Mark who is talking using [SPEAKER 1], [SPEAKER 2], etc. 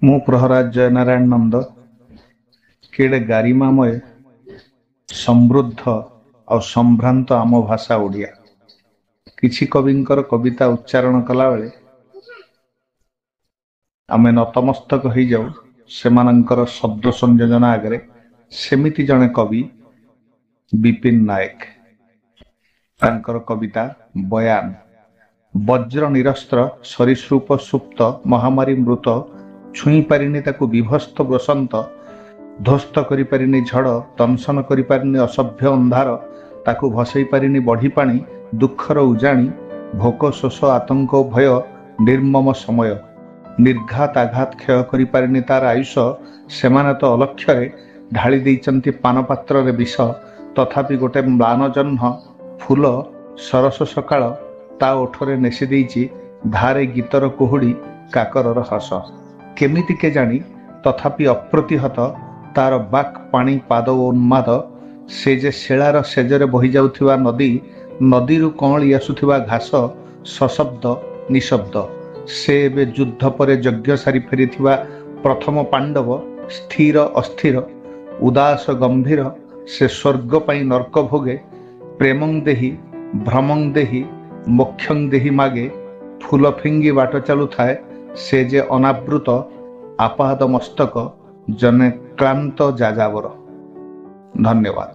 [SPEAKER 1] ମୁଁ ପ୍ରହରାଜ ଜୟନାରାୟଣ ନନ୍ଦ କେଡ଼େ ଗାରିମାମୟ ସମୃଦ୍ଧ ଆଉ ସମ୍ଭ୍ରାନ୍ତ ଆମ ଭାଷା ଓଡ଼ିଆ। କିଛି କବିଙ୍କର କବିତା ଉଚ୍ଚାରଣ କଲାବେଳେ ଆମେ ନତମସ୍ତକ ହେଇଯାଉ ସେମାନଙ୍କର ଶବ୍ଦ ସଂଯୋଜନା ଆଗରେ। ସେମିତି ଜଣେ କବି ବିପିନ ନାୟକ। ତାଙ୍କର କବିତା ବୟାନ। ବଜ୍ର ନିରସ୍ତ୍ର ସରୀସୃପ ସୁପ୍ତ ମହାମାରୀ ମୃତ, ଛୁଇଁ ପାରିନି ତାକୁ ବିଭସ୍ତ ବସନ୍ତ, ଧ୍ୱସ୍ତ କରିପାରିନି ଝଡ଼, ଦଂଶନ କରିପାରିନି ଅସଭ୍ୟ ଅନ୍ଧାର, ତାକୁ ଭସେଇ ପାରିନି ବଢ଼ି ପାଣି, ଦୁଃଖର ଉଜାଣି, ଭୋକ ଶୋଷ ଆତଙ୍କ ଭୟ ନିର୍ମମ ସମୟ, ନିର୍ଘାତ ଆଘାତ କ୍ଷୟ କରିପାରିନି ତାର ଆୟୁଷ। ସେମାନେ ତ ଅଲକ୍ଷ୍ୟରେ ଢାଳି ଦେଇଛନ୍ତି ପାନପାତ୍ରରେ ବିଷ, ତଥାପି ଗୋଟେ ମ୍ଳାନ ଜହ୍ନ ଫୁଲ ସରସ ସକାଳ ତା ଓଠରେ ନେସି ଦେଇଛି ଧାରେ ଗୀତର କୁହୁଡ଼ି କାକରର ହସ। କେମିତି କେଜାଣି ତଥାପି ଅପ୍ରତିହତ ତାର ବାକ୍ ପାଣି ପାଦ ଓ ଉନ୍ମାଦ। ସେ ଯେ ଶିଳାର ସେଜରେ ବହି ଯାଉଥିବା ନଦୀ, ନଦୀରୁ କଅଁଳି ଆସୁଥିବା ଘାସ, ସଶବ୍ଦ ନିଶବ୍ଦ। ସେ ଏବେ ଯୁଦ୍ଧ ପରେ ଯଜ୍ଞ ସାରି ଫେରିଥିବା ପ୍ରଥମ ପାଣ୍ଡବ, ସ୍ଥିର ଅସ୍ଥିର ଉଦାସ ଗମ୍ଭୀର। ସେ ସ୍ୱର୍ଗ ପାଇଁ ନର୍କ ଭୋଗେ, ପ୍ରେମଂ ଦେହି ଭ୍ରମଂ ଦେହି ମୋକ୍ଷଂ ଦେହି ମାଗେ। ଫୁଲ ଫିଙ୍ଗି ବାଟ ଚାଲୁଥାଏ ସେ ଯେ ଅନାବୃତ ଆପାଦ ମସ୍ତକ, ଜନେ କ୍ଳାନ୍ତ ଯାଯାବର। ଧନ୍ୟବାଦ।